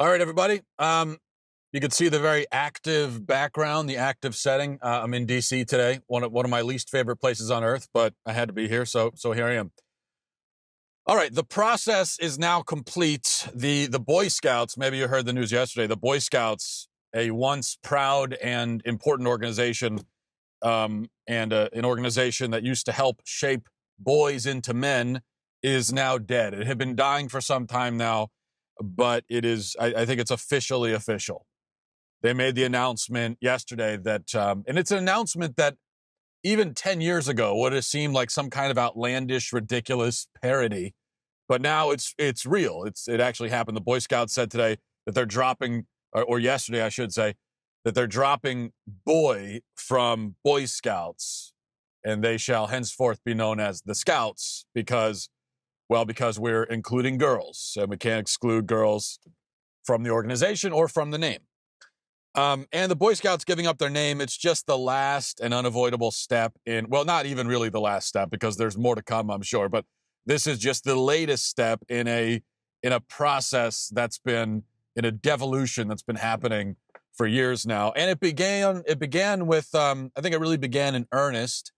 All right, everybody. You can see the very active background, the active setting. I'm in DC today, one of my least favorite places on earth, but I had to be here, so here I am. All right, the process is now complete. The Boy Scouts, maybe you heard the news yesterday. The Boy Scouts, a once proud and important organization, and an organization that used to help shape boys into men, is now dead. It had been dying for some time now, but it is. I think it's officially official. They made the announcement yesterday that, and it's an announcement that even 10 years ago would have seemed like some kind of outlandish, ridiculous parody. But now it's real. It actually happened. The Boy Scouts said today that they're dropping, or yesterday, I should say, that they're dropping boy from Boy Scouts, and they shall henceforth be known as the Scouts because we're including girls, and we can't exclude girls from the organization or from the name. And the Boy Scouts giving up their name, it's just the last and unavoidable step in, well, not even really the last step because there's more to come, I'm sure, but this is just the latest step in a process that's been, in a devolution that's been happening for years now. And it began with, I think it really began in earnest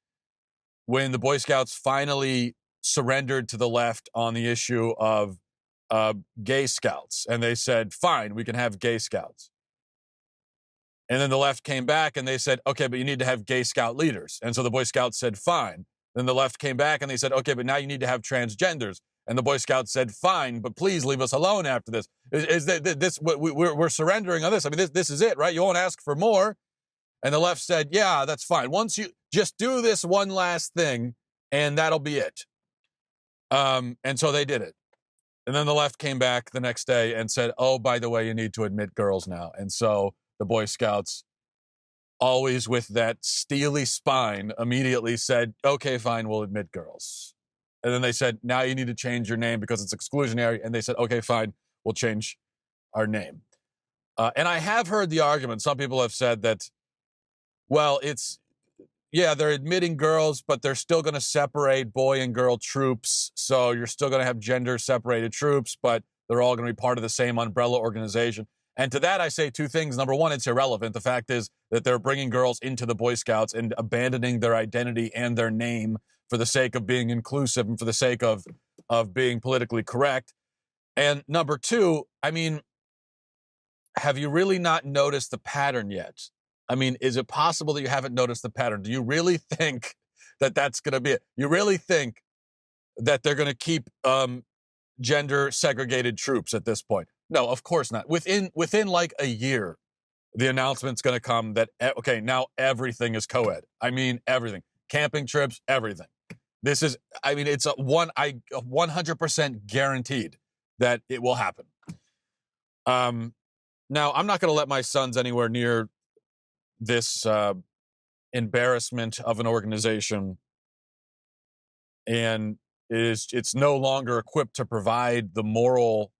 when the Boy Scouts finally surrendered to the left on the issue of gay scouts. And they said, fine, we can have gay scouts. And then the left came back and they said, okay, but you need to have gay scout leaders. And so the Boy Scouts said, fine. Then the left came back and they said, okay, but now you need to have transgenders. And the Boy Scouts said, fine, but please leave us alone after this. We're surrendering on this? I mean, this is it, right? You won't ask for more. And the left said, yeah, that's fine. Once you just do this one last thing and that'll be it. And so they did it. And then the left came back the next day and said, oh, by the way, you need to admit girls now. And so the Boy Scouts, always with that steely spine, immediately said, okay, fine, we'll admit girls. And then they said, now you need to change your name because it's exclusionary. And they said, okay, fine, we'll change our name. And I have heard the argument. Some people have said that, well, they're admitting girls, but they're still going to separate boy and girl troops. So you're still going to have gender separated troops, but they're all going to be part of the same umbrella organization. And to that, I say two things. Number one, it's irrelevant. The fact is that they're bringing girls into the Boy Scouts and abandoning their identity and their name for the sake of being inclusive and for the sake of being politically correct. And number two, I mean, have you really not noticed the pattern yet? I mean, is it possible that you haven't noticed the pattern? Do you really think that that's going to be it? You really think that they're going to keep gender segregated troops at this point? No, of course not. Within like a year, the announcement's going to come that, okay, now everything is co-ed. I mean, everything. Camping trips, everything. This is, I mean, it's 100% guaranteed that it will happen. Now, I'm not going to let my sons anywhere near this embarrassment of an organization, and it's no longer equipped to provide the moral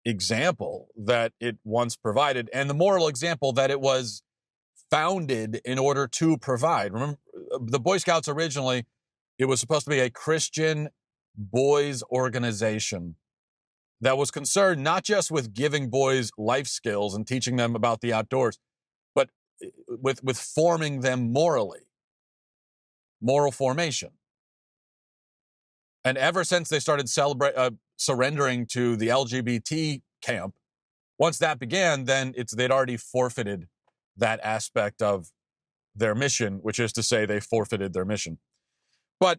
example that it once provided, and the moral example that it was founded in order to provide. Remember, the Boy Scouts originally, it was supposed to be a Christian boys organization that was concerned not just with giving boys life skills and teaching them about the outdoors, but with forming them morally, moral formation. And ever since they started surrendering to the LGBT camp, once that began, then they'd already forfeited that aspect of their mission, which is to say they forfeited their mission. But,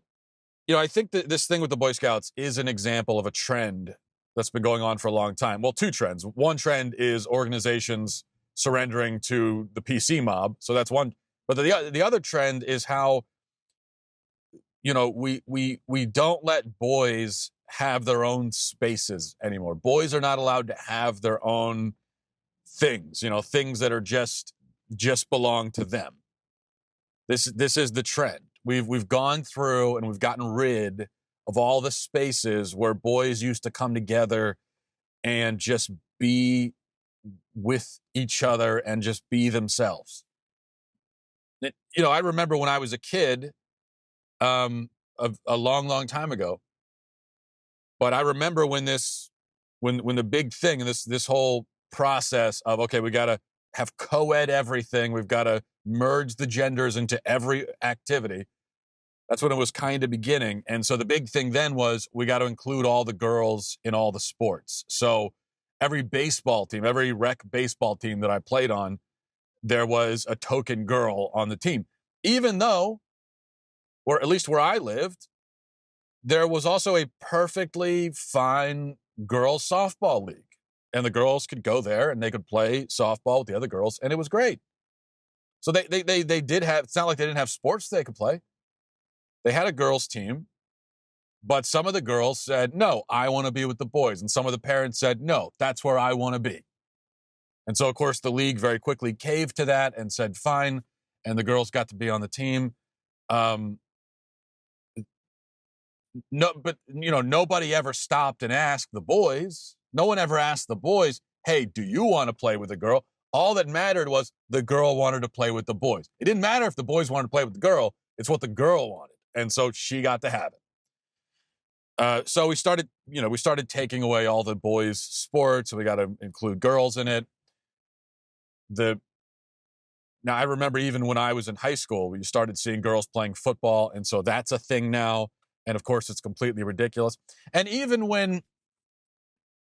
I think that this thing with the Boy Scouts is an example of a trend that's been going on for a long time. Well, two trends. One trend is organizations surrendering to the PC mob. So that's one. But the other trend is how, we don't let boys have their own spaces anymore. Boys are not allowed to have their own things, things that are just belong to them. This is the trend. We've gone through and we've gotten rid of all the spaces where boys used to come together and just be with each other and just be themselves. I remember when I was a kid, a long, long time ago, but I remember when this when the big thing in this whole process of, okay, we got to have co-ed everything, we've got to merge the genders into every activity. That's when it was kind of beginning. And so the big thing then was we got to include all the girls in all the sports. So every baseball team, every rec baseball team that I played on, there was a token girl on the team. Even though, or at least where I lived, there was also a perfectly fine girls softball league. And the girls could go there and they could play softball with the other girls, and it was great. So they did have, it's not like they didn't have sports they could play. They had a girls team, but some of the girls said, no, I want to be with the boys. And some of the parents said, no, that's where I want to be. And so, of course, the league very quickly caved to that and said, fine. And the girls got to be on the team. No, but, nobody ever stopped and asked the boys. No one ever asked the boys, hey, do you want to play with a girl? All that mattered was the girl wanted to play with the boys. It didn't matter if the boys wanted to play with the girl. It's what the girl wanted. And so she got to have it. So we started taking away all the boys' sports. So we got to include girls in it. Now, I remember even when I was in high school, we started seeing girls playing football. And so that's a thing now. And of course, it's completely ridiculous. And even when,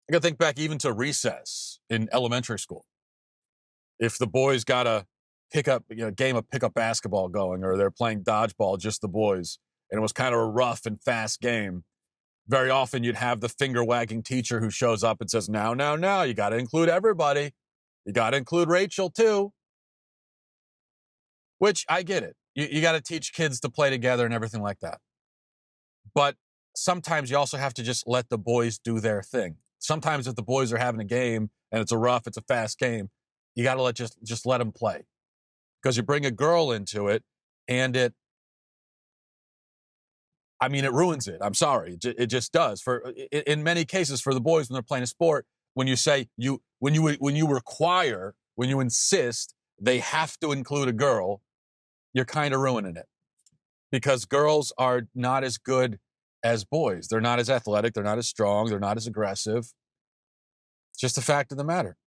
I got to think back even to recess in elementary school. If the boys got a game of pickup basketball going, or they're playing dodgeball, just the boys, and it was kind of a rough and fast game, very often you'd have the finger-wagging teacher who shows up and says, now, you got to include everybody. You got to include Rachel, too. Which, I get it. You got to teach kids to play together and everything like that. But sometimes you also have to just let the boys do their thing. Sometimes if the boys are having a game and it's a fast game, you got to just let them play. Because you bring a girl into it and it ruins it. I'm sorry. It just does. In many cases for the boys when they're playing a sport, when you say when you insist they have to include a girl, you're kind of ruining it. Because girls are not as good as boys. They're not as athletic. They're not as strong. They're not as aggressive. It's just a fact of the matter.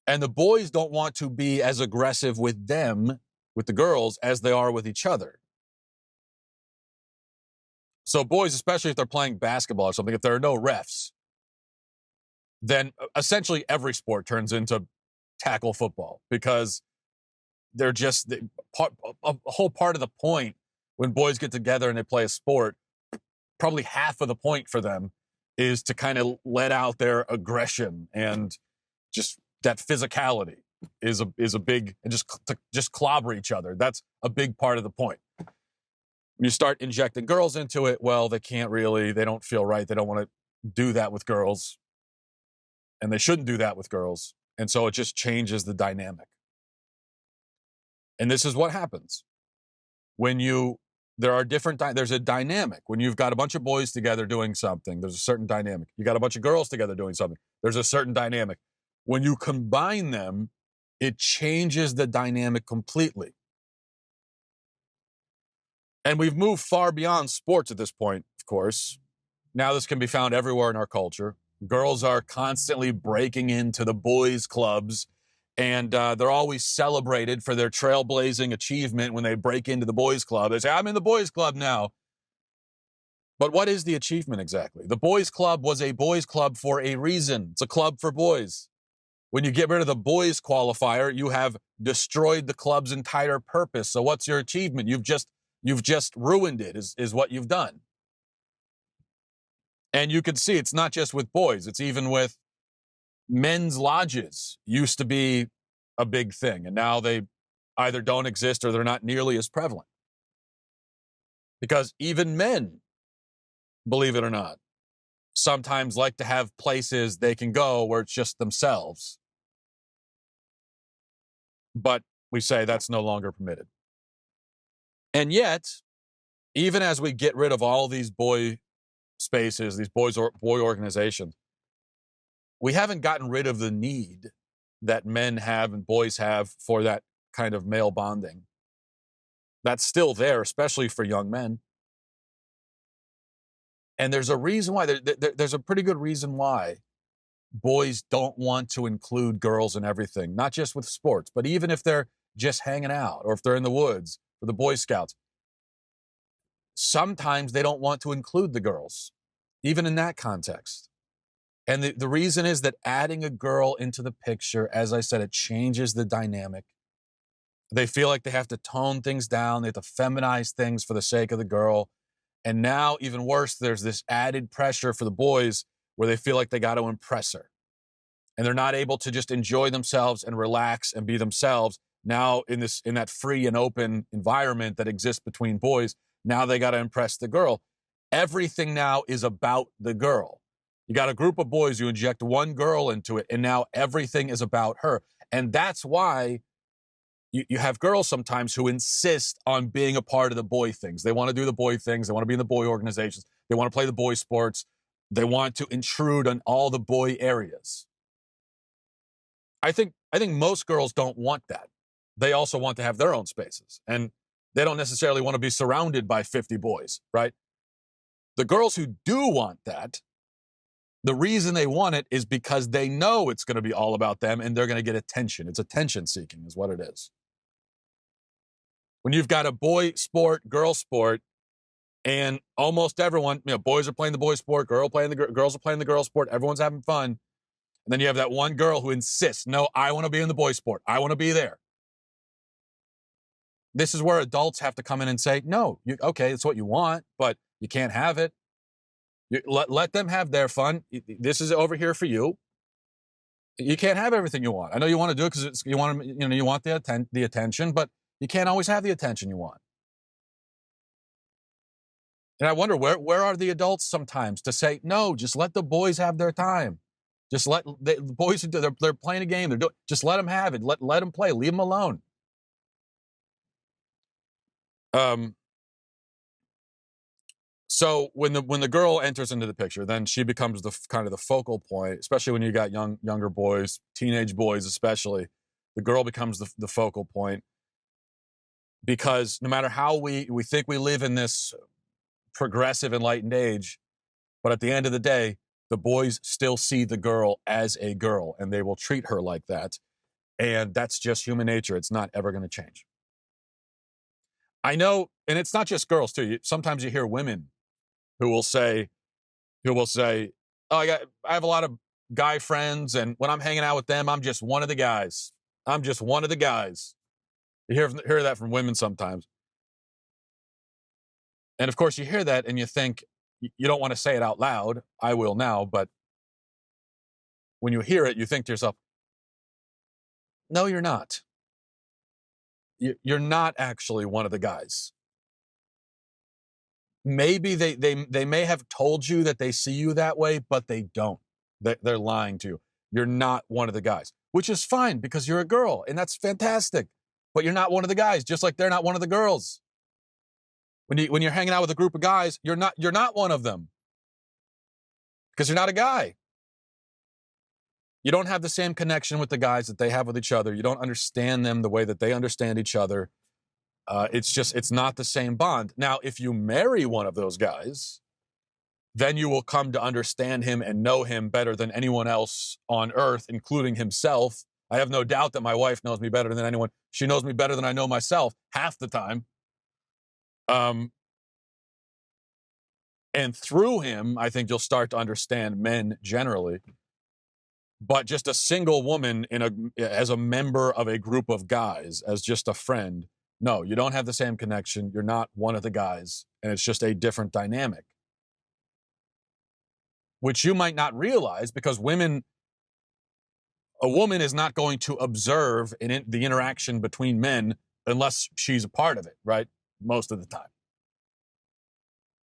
And the boys don't want to be as aggressive with them, with the girls, as they are with each other. So boys, especially if they're playing basketball or something, if there are no refs, then essentially every sport turns into tackle football, because they're just a whole part of the point when boys get together and they play a sport. Probably half of the point for them is to kind of let out their aggression, and just that physicality is a big, and just clobber each other. That's a big part of the point. When you start injecting girls into it, well, they don't feel right. They don't want to do that with girls, and they shouldn't do that with girls. And so it just changes the dynamic. And this is what happens when there's a dynamic. When you've got a bunch of boys together doing something, there's a certain dynamic. You got a bunch of girls together doing something, there's a certain dynamic. When you combine them, it changes the dynamic completely. And we've moved far beyond sports at this point, of course. Now this can be found everywhere in our culture. Girls are constantly breaking into the boys' clubs, and they're always celebrated for their trailblazing achievement when they break into the boys' club. They say, I'm in the boys' club now. But what is the achievement exactly? The boys' club was a boys' club for a reason. It's a club for boys. When you get rid of the boys' qualifier, you have destroyed the club's entire purpose. So what's your achievement? You've just ruined it, is what you've done. And you can see it's not just with boys. It's even with men's lodges. Used to be a big thing, and now they either don't exist or they're not nearly as prevalent. Because even men, believe it or not, sometimes like to have places they can go where it's just themselves. But we say that's no longer permitted. And yet, even as we get rid of all these boy spaces, these boy organizations, we haven't gotten rid of the need that men have and boys have for that kind of male bonding. That's still there, especially for young men. And there's a reason why. There's a pretty good reason why. boys don't want to include girls in everything, not just with sports, but even if they're just hanging out or if they're in the woods or the Boy Scouts, sometimes they don't want to include the girls, even in that context. And the reason is that adding a girl into the picture, as I said, it changes the dynamic. They feel like they have to tone things down. They have to feminize things for the sake of the girl. And now, even worse, there's this added pressure for the boys where they feel like they got to impress her. And they're not able to just enjoy themselves and relax and be themselves. Now, in that free and open environment that exists between boys, now they got to impress the girl. Everything now is about the girl. You got a group of boys, you inject one girl into it, and now everything is about her. And that's why you have girls sometimes who insist on being a part of the boy things. They want to do the boy things. They want to be in the boy organizations. They want to play the boy sports. They want to intrude on all the boy areas. I think most girls don't want that. They also want to have their own spaces. And they don't necessarily want to be surrounded by 50 boys, right? The girls who do want that, the reason they want it is because they know it's going to be all about them and they're going to get attention. It's attention seeking is what it is. When you've got a boy sport, girl sport, and almost everyone, boys are playing the boy sport, girls are playing the girl sport, everyone's having fun. And then you have that one girl who insists, no, I want to be in the boy sport. I want to be there. This is where adults have to come in and say, no, okay, it's what you want, but you can't have it. Let them have their fun. This is over here for you. You can't have everything you want. I know you want to do it because you want the attention, but you can't always have the attention you want. And I wonder where are the adults sometimes to say, no, just let the boys have their time. Just let the boys, they're playing a game. Just let them have it. Let them play. Leave them alone. So when the girl enters into the picture, then she becomes the kind of the focal point, especially when you got younger boys, teenage boys especially. The girl becomes the focal point because no matter how we think we live in this progressive enlightened age, but at the end of the day, the boys still see the girl as a girl and they will treat her like that. And that's just human nature. It's not ever going to change. I know, and it's not just girls too. Sometimes you hear women who will say, oh, I have a lot of guy friends, and when I'm hanging out with them, I'm just one of the guys. I'm just one of the guys. You hear that from women sometimes. And of course, you hear that and you think, you don't want to say it out loud. I will now, but when you hear it, you think to yourself, no, you're not. You're not actually one of the guys. Maybe they may have told you that they see you that way, but they don't. They're lying to you. You're not one of the guys, which is fine because you're a girl, and that's fantastic. But you're not one of the guys, just like they're not one of the girls. When you're hanging out with a group of guys, you're not one of them because you're not a guy. You don't have the same connection with the guys that they have with each other. You don't understand them the way that they understand each other. It's not the same bond. Now, if you marry one of those guys, then you will come to understand him and know him better than anyone else on earth, including himself. I have no doubt that my wife knows me better than anyone. She knows me better than I know myself half the time. And through him, I think you'll start to understand men generally. But just a single woman as a member of a group of guys, as just a friend, no, you don't have the same connection. You're not one of the guys, and it's just a different dynamic, which you might not realize because a woman is not going to observe the interaction between men unless she's a part of it, right? Most of the time.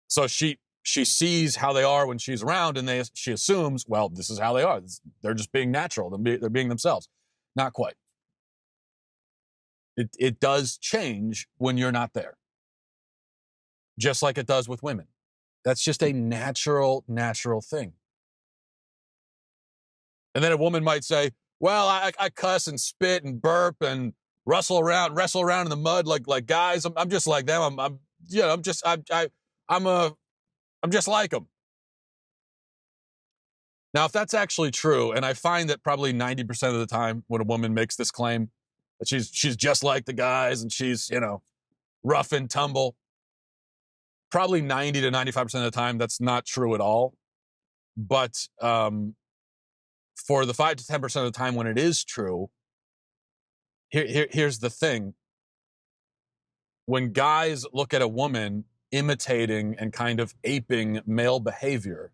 So she sees how they are when she's around, and she assumes, well, this is how they are. They're just being natural. They're being themselves. Not quite. It does change when you're not there, just like it does with women. That's just a natural thing. And then a woman might say, well, I cuss and spit and burp and wrestle around in the mud like guys. I'm just like them. I'm just like them. Now, if that's actually true, and I find that probably 90% of the time when a woman makes this claim that she's just like the guys and she's, rough and tumble, probably 90 to 95% of the time that's not true at all. But for the 5 to 10% of the time when it is true, here's the thing. When guys look at a woman imitating and kind of aping male behavior,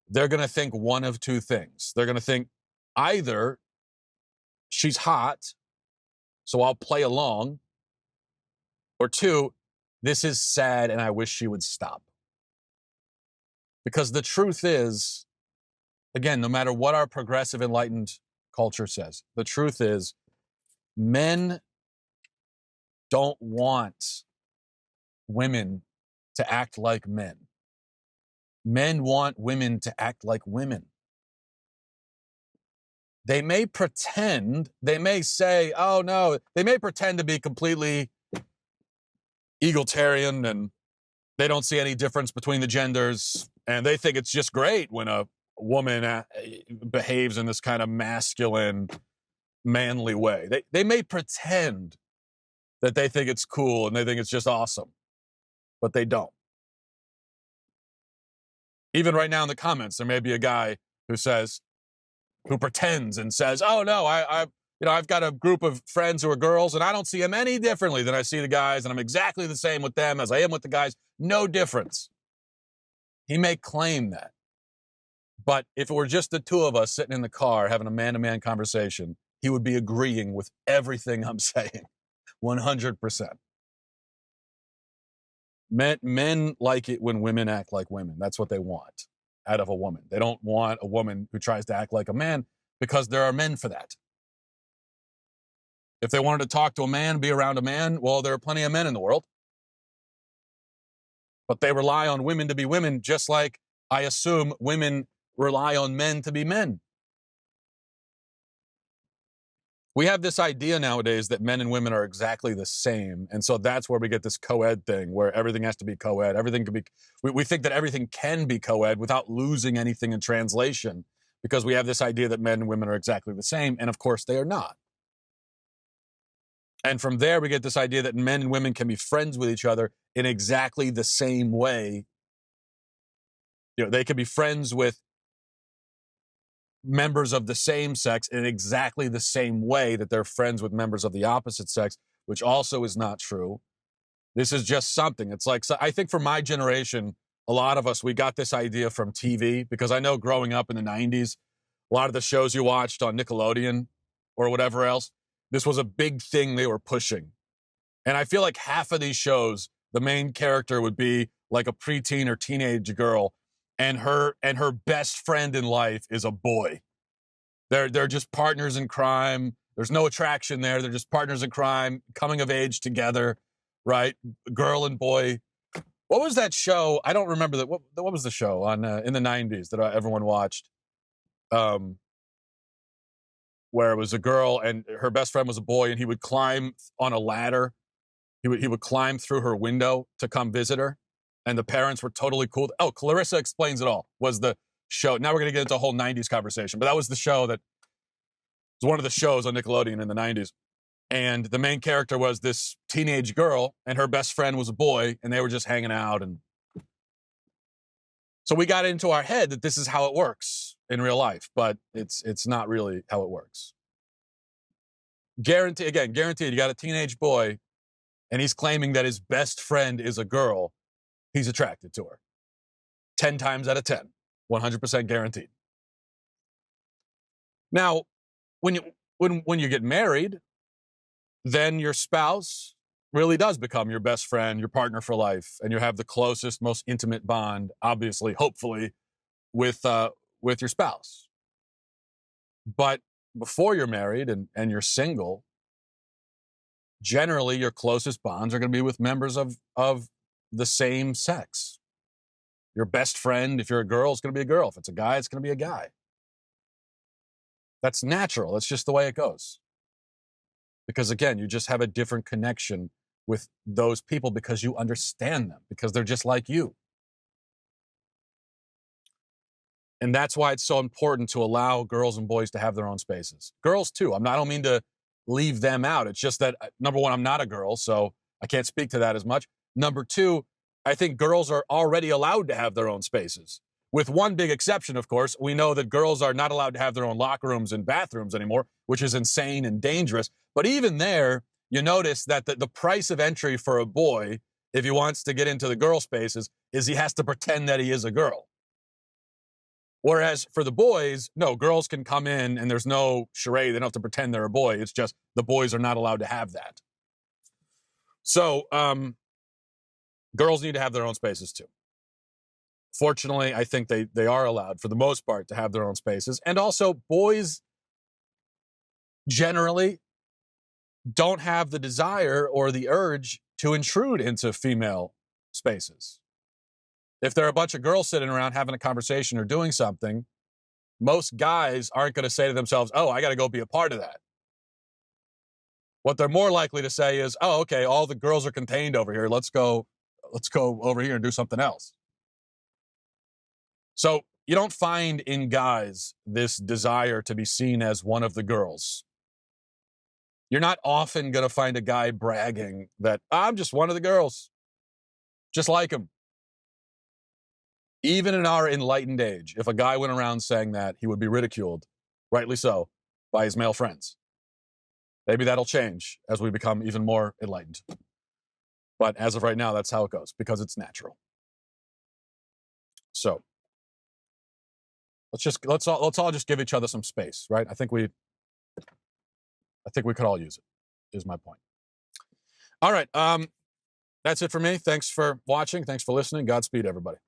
they're going to think one of two things. They're going to think either she's hot, so I'll play along, or two, this is sad and I wish she would stop. Because the truth is, again, no matter what our progressive enlightened culture says, the truth is men don't want women to act like men. Men want women to act like women. They may pretend, they may say, oh no, they may pretend to be completely egalitarian and they don't see any difference between the genders. And they think it's just great when a woman behaves in this kind of masculine, manly way. They may pretend that they think it's cool and they think it's just awesome, but they don't. Even right now in the comments, there may be a guy who pretends and says, oh no, I've got a group of friends who are girls and I don't see them any differently than I see the guys and I'm exactly the same with them as I am with the guys. No difference. He may claim that. But if it were just the two of us sitting in the car having a man-to-man conversation, he would be agreeing with everything I'm saying. 100%. Men like it when women act like women. That's what they want out of a woman. They don't want a woman who tries to act like a man because there are men for that. If they wanted to talk to a man, be around a man, well, there are plenty of men in the world. But they rely on women to be women, just like I assume women rely on men to be men. We have this idea nowadays that men and women are exactly the same. And so that's where we get this co-ed thing where everything has to be co-ed. Everything can be, we think that everything can be co-ed without losing anything in translation because we have this idea that men and women are exactly the same. And of course they are not. And from there, we get this idea that men and women can be friends with each other in exactly the same way. They can be friends with members of the same sex in exactly the same way that they're friends with members of the opposite sex, which also is not true. This is just something. It's like, so I think for my generation, a lot of us, we got this idea from TV because I know growing up in the 90s, a lot of the shows you watched on Nickelodeon or whatever else, this was a big thing they were pushing. And I feel like half of these shows, the main character would be like a preteen or teenage girl and her best friend in life is a boy. They're just partners in crime. There's no attraction there. They're just partners in crime, coming of age together, right? Girl and boy. What was that show? I don't remember that. What was the show on in the 90s that everyone watched? Where it was a girl and her best friend was a boy and he would climb on a ladder. He would climb through her window to come visit her. And the parents were totally cool. Oh, Clarissa Explains It All was the show. Now we're going to get into a whole 90s conversation. But that was the show that was one of the shows on Nickelodeon in the 90s. And the main character was this teenage girl, and her best friend was a boy, and they were just hanging out. And so we got into our head that this is how it works in real life, but it's not really how it works. Guaranteed, you got a teenage boy, and he's claiming that his best friend is a girl. He's attracted to her. 10 times out of 10. 100% guaranteed. Now, when you get married, then your spouse really does become your best friend, your partner for life, and you have the closest, most intimate bond, obviously, hopefully, with your spouse. But before you're married and you're single, generally your closest bonds are going to be with members of the same sex. Your best friend, if you're a girl, is going to be a girl. If it's a guy, it's going to be a guy. That's natural. That's just the way it goes. Because again, you just have a different connection with those people because you understand them, because they're just like you. And that's why it's so important to allow girls and boys to have their own spaces. Girls, too. I don't mean to leave them out. It's just that, number one, I'm not a girl, so I can't speak to that as much. Number two, I think girls are already allowed to have their own spaces. With one big exception, of course. We know that girls are not allowed to have their own locker rooms and bathrooms anymore, which is insane and dangerous. But even there, you notice that the price of entry for a boy, if he wants to get into the girl spaces, is he has to pretend that he is a girl. Whereas for the boys, no, girls can come in and there's no charade. They don't have to pretend they're a boy. It's just the boys are not allowed to have that. So girls need to have their own spaces too. Fortunately, I think they are allowed, for the most part, to have their own spaces. And also, boys generally don't have the desire or the urge to intrude into female spaces. If there are a bunch of girls sitting around having a conversation or doing something, most guys aren't going to say to themselves, oh, I got to go be a part of that. What they're more likely to say is, oh, okay, all the girls are contained over here. Let's go over here and do something else. So you don't find in guys this desire to be seen as one of the girls. You're not often going to find a guy bragging that I'm just one of the girls, just like him. Even in our enlightened age, if a guy went around saying that, he would be ridiculed, rightly so, by his male friends. Maybe that'll change as we become even more enlightened. But as of right now, that's how it goes, because it's natural. So let's all just give each other some space, right? I think we could all use it, is my point. All right. That's it for me. Thanks for watching. Thanks for listening. Godspeed, everybody.